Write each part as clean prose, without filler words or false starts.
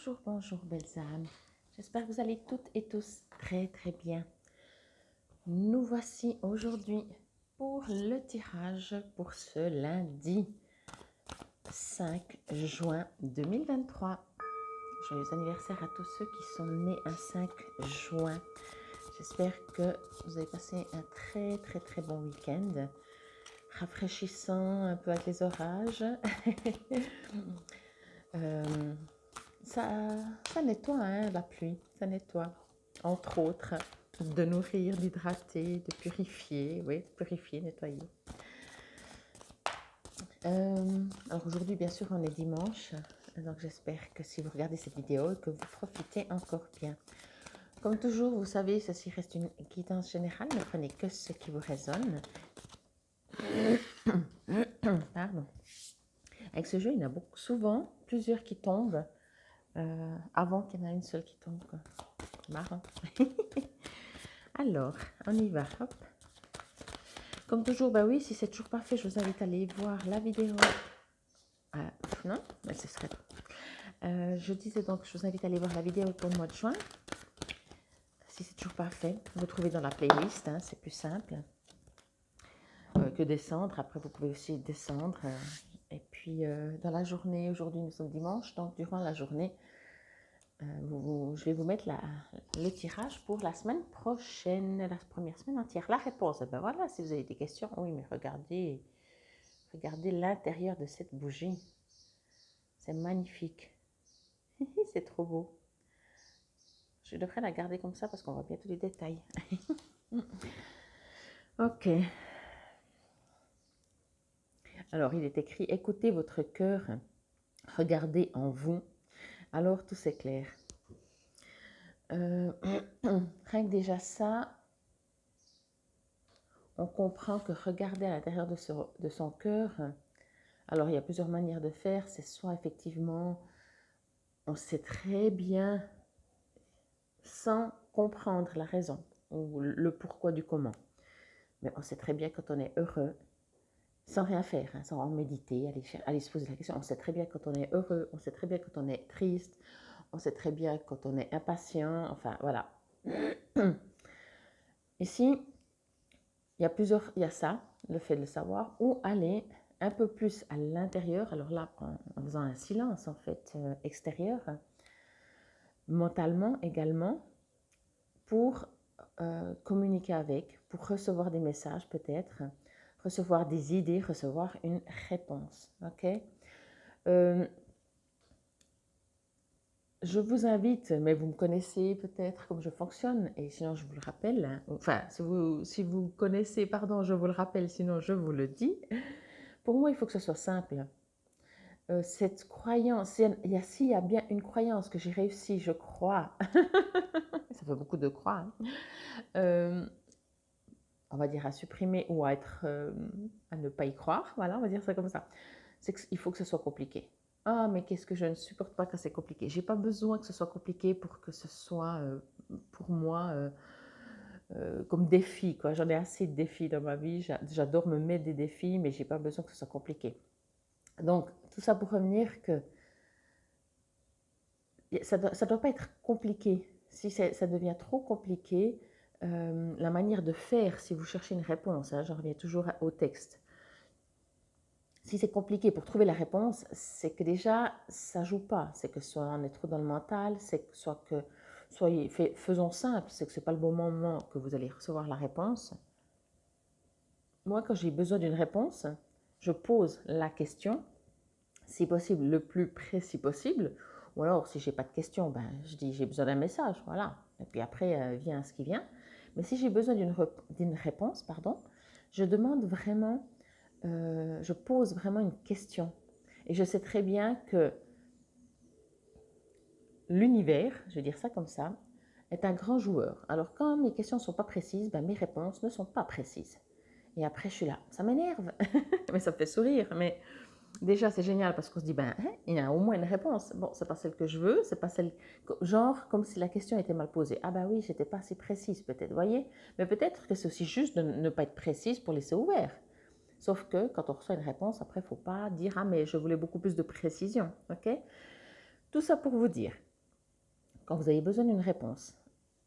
Bonjour, bonjour belles âmes. J'espère que vous allez toutes et tous très très bien. Nous voici aujourd'hui pour le tirage pour ce lundi 5 juin 2023. Joyeux anniversaire à tous ceux qui sont nés un 5 juin. J'espère que vous avez passé un très très très bon week-end. Rafraîchissant un peu avec les orages. Ça nettoie, hein, la pluie, ça nettoie. Entre autres, de nourrir, d'hydrater, de purifier, oui, purifier, nettoyer. Alors aujourd'hui, bien sûr, on est dimanche, donc j'espère que si vous regardez cette vidéo, que vous profitez encore bien. Comme toujours, vous savez, ceci reste une guidance générale, ne prenez que ce qui vous résonne. Pardon. Avec ce jeu, il y en a souvent plusieurs qui tombent avant qu'il y en ait une seule qui tombe. Quoi. Marrant. Alors, on y va. Hop. Comme toujours, bah oui, si c'est toujours pas fait, je vous invite à aller voir la vidéo. Non, mais ce serait. Je disais donc, je vous invite à aller voir la vidéo pour le mois de juin. Si c'est toujours pas fait, vous trouvez dans la playlist, hein, c'est plus simple que descendre. Après, vous pouvez aussi descendre. Et puis, dans la journée, aujourd'hui nous sommes dimanche, donc durant la journée, je vais vous mettre le tirage pour la semaine prochaine, la première semaine entière. La réponse, ben voilà, si vous avez des questions, oui, mais regardez l'intérieur de cette bougie. C'est magnifique. C'est trop beau. Je devrais la garder comme ça parce qu'on voit bien tous les détails. Ok. Alors, il est écrit, écoutez votre cœur, regardez en vous, alors tout s'éclaire. Rien que déjà ça, on comprend que regarder à l'intérieur de son cœur, alors il y a plusieurs manières de faire, c'est soit effectivement, on sait très bien, sans comprendre la raison, ou le pourquoi du comment, mais on sait très bien quand on est heureux, sans rien faire, hein, sans en méditer, aller se poser la question, on sait très bien quand on est heureux, on sait très bien quand on est triste, on sait très bien quand on est impatient, enfin voilà. Ici, il y a ça, le fait de le savoir, ou aller un peu plus à l'intérieur, alors là, en faisant un silence en fait extérieur, mentalement également, pour communiquer avec, pour recevoir des messages peut-être, recevoir des idées, recevoir une réponse. Ok. Je vous invite, mais vous me connaissez peut-être comme je fonctionne, et sinon je vous le rappelle, hein, enfin si vous connaissez, pardon, je vous le rappelle, sinon je vous le dis. Pour moi, il faut que ce soit simple. Cette croyance, s'il y a bien une croyance que j'ai réussi, je crois, ça fait beaucoup de croire, hein, on va dire à supprimer ou à ne pas y croire, voilà, on va dire ça comme ça, c'est qu'il faut que ce soit compliqué. Ah, mais qu'est-ce que je ne supporte pas quand c'est compliqué. J'ai pas besoin que ce soit compliqué pour que ce soit, pour moi, comme défi, quoi. J'en ai assez de défis dans ma vie. J'adore me mettre des défis, mais j'ai pas besoin que ce soit compliqué. Donc, tout ça pour revenir que ça doit pas être compliqué. Si ça devient trop compliqué, la manière de faire, si vous cherchez une réponse, hein, j'en reviens toujours au texte. Si c'est compliqué pour trouver la réponse, c'est que déjà, ça ne joue pas. C'est que soit on est trop dans le mental, c'est que faisons simple, c'est que ce n'est pas le bon moment que vous allez recevoir la réponse. Moi, quand j'ai besoin d'une réponse, je pose la question, si possible, le plus précis possible. Ou alors, si je n'ai pas de question, ben, je dis j'ai besoin d'un message, voilà. Et puis après, vient ce qui vient. Mais si j'ai besoin d'une réponse, pardon, je demande vraiment... je pose vraiment une question. Et je sais très bien que l'univers, je vais dire ça comme ça, est un grand joueur. Alors quand mes questions ne sont pas précises, ben mes réponses ne sont pas précises. Et après, je suis là. Ça m'énerve, mais ça me fait sourire. Mais déjà, c'est génial parce qu'on se dit, ben, hein, il y a au moins une réponse. Bon, c'est pas celle que je veux, c'est pas celle... Genre, comme si la question était mal posée. Ah ben oui, j'étais pas assez précise peut-être, voyez. Mais peut-être que c'est aussi juste de ne pas être précise pour laisser ouvert. Sauf que quand on reçoit une réponse, après, il ne faut pas dire « Ah, mais je voulais beaucoup plus de précision. » Ok. Tout ça pour vous dire quand vous avez besoin d'une réponse,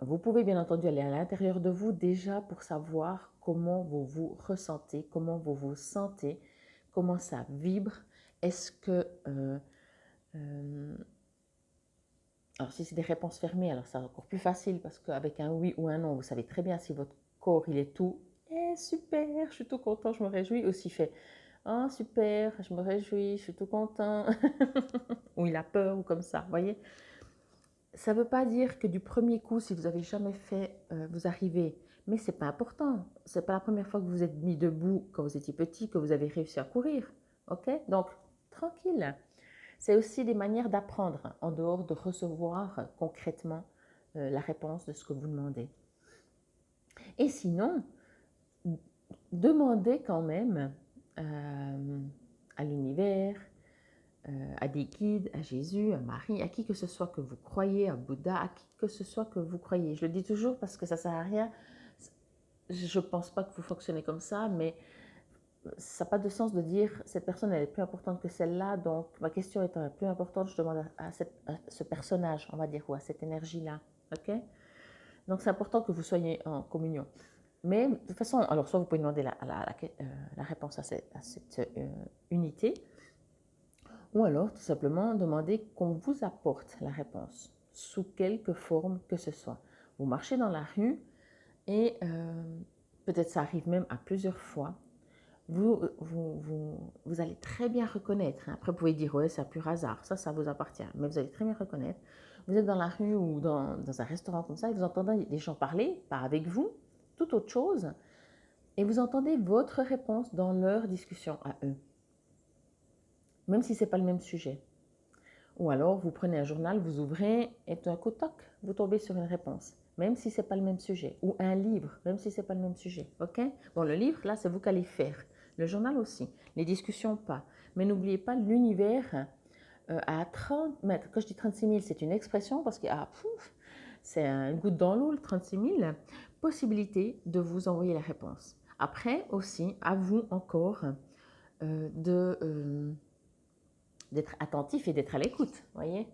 vous pouvez bien entendu aller à l'intérieur de vous déjà pour savoir comment vous vous ressentez, comment vous vous sentez, comment ça vibre. Est-ce que... alors si c'est des réponses fermées, alors c'est encore plus facile parce qu'avec un oui ou un non, vous savez très bien si votre corps il est tout super, je suis tout content, je me réjouis, aussi fait oh super, je me réjouis, je suis tout content, ou il a peur ou comme ça, vous voyez. Ça ne veut pas dire que du premier coup, si vous n'avez jamais fait, vous arrivez. Mais ce n'est pas important. Ce n'est pas la première fois que vous êtes mis debout quand vous étiez petit que vous avez réussi à courir. Ok? Donc, tranquille. C'est aussi des manières d'apprendre en dehors de recevoir concrètement la réponse de ce que vous demandez. Et sinon, demandez quand même à l'univers, à des guides, à Jésus, à Marie, à qui que ce soit que vous croyez, à Bouddha, à qui que ce soit que vous croyez. Je le dis toujours parce que ça ne sert à rien. Je ne pense pas que vous fonctionnez comme ça, mais ça n'a pas de sens de dire cette personne elle est plus importante que celle-là, donc ma question étant la plus importante, je demande à ce personnage, on va dire, ou à cette énergie-là. Ok? Donc c'est important que vous soyez en communion. Mais de toute façon, alors soit vous pouvez demander la réponse à cette unité, ou alors tout simplement demander qu'on vous apporte la réponse, sous quelque forme que ce soit. Vous marchez dans la rue et peut-être ça arrive même à plusieurs fois, vous allez très bien reconnaître. Après, vous pouvez dire, ouais, c'est un pur hasard, ça vous appartient, mais vous allez très bien reconnaître. Vous êtes dans la rue ou dans un restaurant comme ça et vous entendez des gens parler, pas avec vous, tout autre chose, et vous entendez votre réponse dans leur discussion à eux, même si ce n'est pas le même sujet. Ou alors, vous prenez un journal, vous ouvrez et d'un coup, toc, vous tombez sur une réponse, même si ce n'est pas le même sujet. Ou un livre, même si ce n'est pas le même sujet. Ok? Bon, le livre, là, c'est vous qui allez faire. Le journal aussi. Les discussions, pas. Mais n'oubliez pas l'univers à 30 mètres. Quand je dis 36 000, c'est une expression parce que c'est une goutte dans l'eau, le 36 000. Possibilité de vous envoyer la réponse. Après aussi, à vous encore d'être attentif et d'être à l'écoute, voyez.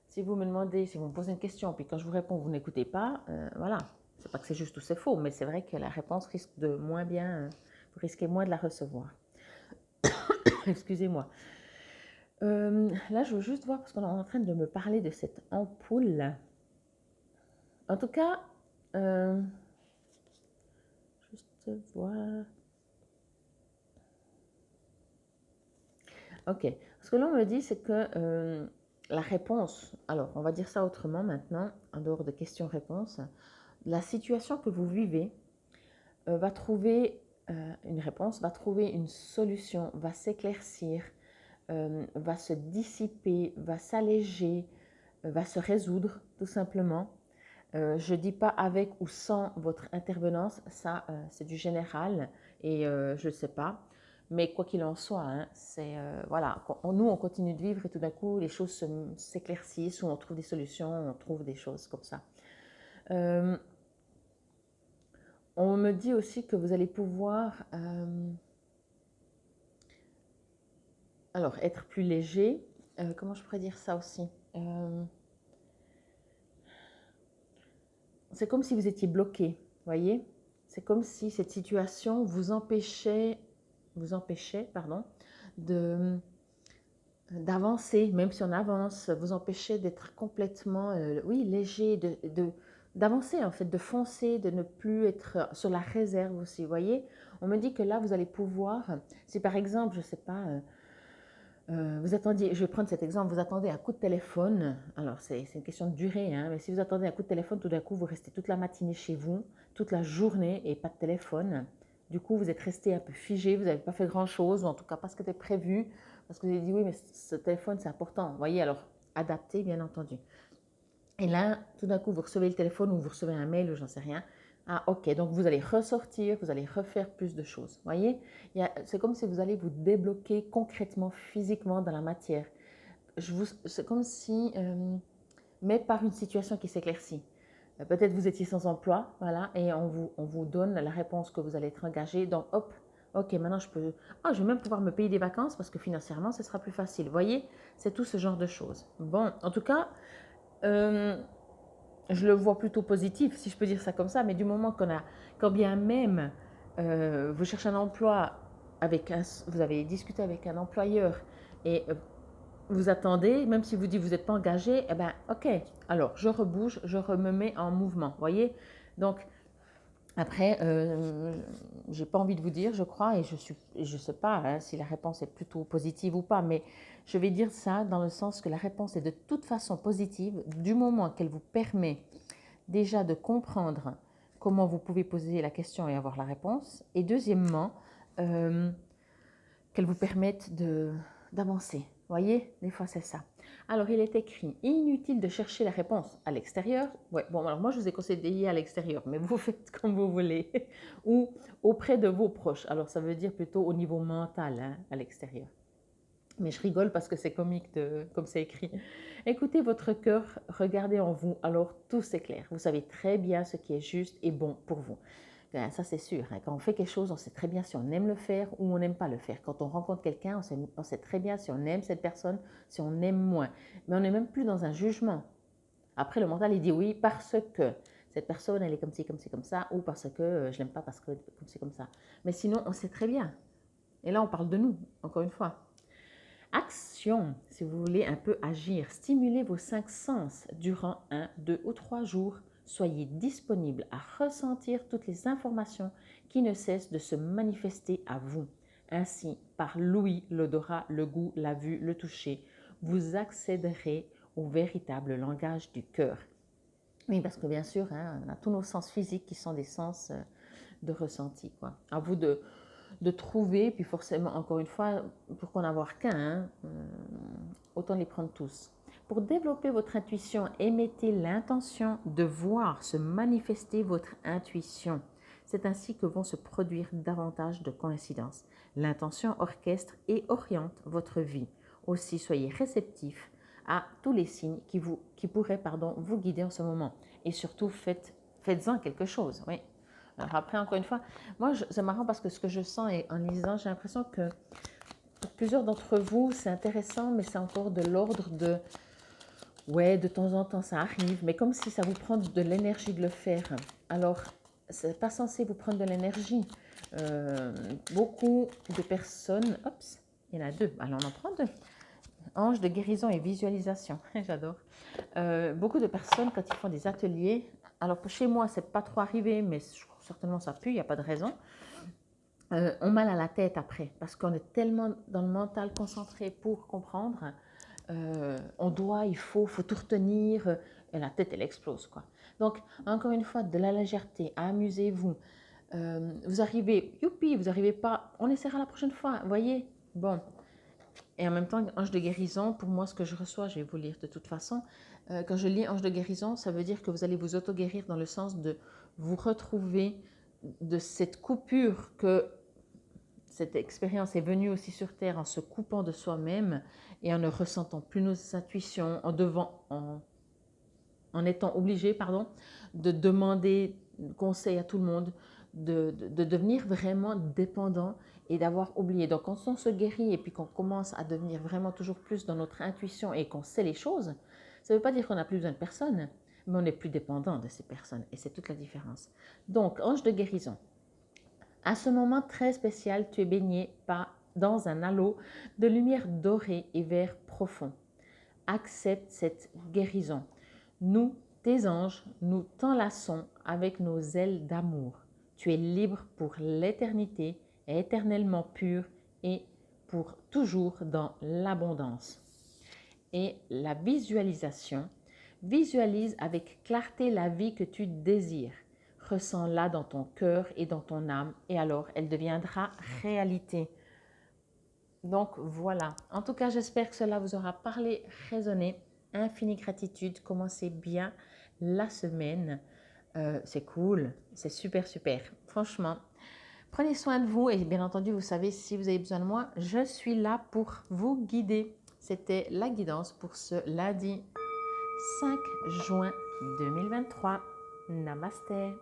Si vous me demandez, si vous me posez une question, puis quand je vous réponds, vous n'écoutez pas, voilà. C'est pas que c'est juste ou c'est faux, mais c'est vrai que la réponse risque de moins bien, vous risquez moins de la recevoir. Excusez-moi. Là, je veux juste voir, parce qu'on est en train de me parler de cette ampoule. En tout cas, juste voir. Ok. Ce que l'on me dit, c'est que la réponse, alors on va dire ça autrement maintenant, en dehors de questions-réponses, la situation que vous vivez va trouver une réponse, va trouver une solution, va s'éclaircir, va se dissiper, va s'alléger, va se résoudre tout simplement. Je ne dis pas avec ou sans votre intervenance, ça c'est du général et je ne sais pas. Mais quoi qu'il en soit, hein, c'est voilà, nous on continue de vivre et tout d'un coup les choses s'éclaircissent ou on trouve des solutions, on trouve des choses comme ça. On me dit aussi que vous allez pouvoir alors être plus léger. Comment je pourrais dire ça aussi c'est comme si vous étiez bloqué, voyez. C'est comme si cette situation vous empêchait d'avancer, même si on avance, vous empêchez d'être complètement, oui, léger, d'avancer en fait, de foncer, de ne plus être sur la réserve aussi, vous voyez. On me dit que là, vous allez pouvoir, si par exemple, je ne sais pas, vous attendiez, je vais prendre cet exemple, vous attendez un coup de téléphone, alors c'est une question de durée, hein, mais si vous attendez un coup de téléphone, tout d'un coup, vous restez toute la matinée chez vous, toute la journée et pas de téléphone. Du coup, vous êtes resté un peu figé, vous n'avez pas fait grand-chose, ou en tout cas pas ce qui était prévu, parce que vous avez dit oui, mais ce téléphone, c'est important. Vous voyez, alors adapté, bien entendu. Et là, tout d'un coup, vous recevez le téléphone ou vous recevez un mail ou j'en sais rien. Ah, ok, donc vous allez ressortir, vous allez refaire plus de choses. Vous voyez, c'est comme si vous allez vous débloquer concrètement, physiquement dans la matière. C'est comme si, mais par une situation qui s'éclaircit. Peut-être vous étiez sans emploi, voilà, et on vous donne la réponse que vous allez être engagé. Donc, hop, ok, maintenant je peux, je vais même pouvoir me payer des vacances parce que financièrement, ce sera plus facile. Vous voyez, c'est tout ce genre de choses. Bon, en tout cas, je le vois plutôt positif, si je peux dire ça comme ça, mais du moment quand bien même vous cherchez un emploi, vous avez discuté avec un employeur et vous attendez, même si vous dites que vous n'êtes pas engagé, eh bien, ok, alors je rebouge, je me mets en mouvement, voyez. Donc, après, j'ai pas envie de vous dire, je crois, et je sais pas hein, si la réponse est plutôt positive ou pas, mais je vais dire ça dans le sens que la réponse est de toute façon positive du moment qu'elle vous permet déjà de comprendre comment vous pouvez poser la question et avoir la réponse, et deuxièmement, qu'elle vous permette d'avancer. Voyez, des fois c'est ça. Alors il est écrit, inutile de chercher la réponse à l'extérieur. Ouais, bon alors moi je vous ai conseillé à l'extérieur, mais vous faites comme vous voulez. Ou auprès de vos proches. Alors ça veut dire plutôt au niveau mental, hein, à l'extérieur. Mais je rigole parce que c'est comique comme c'est écrit. Écoutez votre cœur, regardez en vous, alors tout s'éclaire. Vous savez très bien ce qui est juste et bon pour vous. Ça, c'est sûr. Hein. Quand on fait quelque chose, on sait très bien si on aime le faire ou on n'aime pas le faire. Quand on rencontre quelqu'un, on sait très bien si on aime cette personne, si on aime moins. Mais on n'est même plus dans un jugement. Après, le mental, il dit oui parce que cette personne, elle est comme ci, comme ci, comme ça, ou parce que je l'aime pas parce que comme ci, comme ça. Mais sinon, on sait très bien. Et là, on parle de nous, encore une fois. Action, si vous voulez un peu agir, stimulez vos 5 sens durant 1, 2 ou 3 jours. Soyez disponible à ressentir toutes les informations qui ne cessent de se manifester à vous. Ainsi, par l'ouïe, l'odorat, le goût, la vue, le toucher, vous accéderez au véritable langage du cœur. Oui, parce que bien sûr, hein, on a tous nos sens physiques qui sont des sens de ressenti. Quoi. À vous de trouver, puis forcément, encore une fois, pour qu'on n'en avoir qu'un, hein, autant les prendre tous. Pour développer votre intuition, émettez l'intention de voir se manifester votre intuition. C'est ainsi que vont se produire davantage de coïncidences. L'intention orchestre et oriente votre vie. Aussi, soyez réceptif à tous les signes qui pourraient vous guider en ce moment. Et surtout, faites-en quelque chose. Oui. Alors après, encore une fois, moi, c'est marrant parce que ce que je sens en lisant, j'ai l'impression que pour plusieurs d'entre vous, c'est intéressant, mais c'est encore de l'ordre de... Ouais, de temps en temps, ça arrive, mais comme si ça vous prend de l'énergie de le faire. Alors, c'est pas censé vous prendre de l'énergie. Beaucoup de personnes... Oups, il y en a deux. Alors, on en prend deux. Ange de guérison et visualisation. J'adore. Beaucoup de personnes, quand ils font des ateliers... Alors, chez moi, c'est pas trop arrivé, mais certainement ça pue, il n'y a pas de raison. Ont mal à la tête après, parce qu'on est tellement dans le mental concentré pour comprendre. Il faut tout retenir, et la tête, elle explose, quoi. Donc, encore une fois, de la légèreté, amusez-vous. Vous arrivez, youpi, vous n'arrivez pas, on essaiera la prochaine fois, voyez. Bon. Et en même temps, ange de guérison, pour moi, ce que je reçois, je vais vous lire de toute façon. Quand je lis ange de guérison, ça veut dire que vous allez vous auto-guérir dans le sens de vous retrouver de cette coupure que cette expérience est venue aussi sur Terre en se coupant de soi-même et en ne ressentant plus nos intuitions, en étant obligé de demander conseil à tout le monde, de devenir vraiment dépendant et d'avoir oublié. Donc quand on se guérit et puis qu'on commence à devenir vraiment toujours plus dans notre intuition et qu'on sait les choses, ça ne veut pas dire qu'on n'a plus besoin de personne, mais on n'est plus dépendant de ces personnes et c'est toute la différence. Donc ange de guérison. À ce moment très spécial, tu es baigné dans un halo de lumière dorée et vert profond. Accepte cette guérison. Nous, tes anges, nous t'enlaçons avec nos ailes d'amour. Tu es libre pour l'éternité, éternellement pur et pour toujours dans l'abondance. Et la visualisation, visualise avec clarté la vie que tu désires. Ressens-la dans ton cœur et dans ton âme et alors elle deviendra réalité. Donc voilà, en tout cas j'espère que cela vous aura parlé, résonné. Infinie gratitude, commencez bien la semaine. C'est cool, c'est super super, franchement. Prenez soin de vous et bien entendu vous savez si vous avez besoin de moi, je suis là pour vous guider. C'était la guidance pour ce lundi 5 juin 2023. Namasté.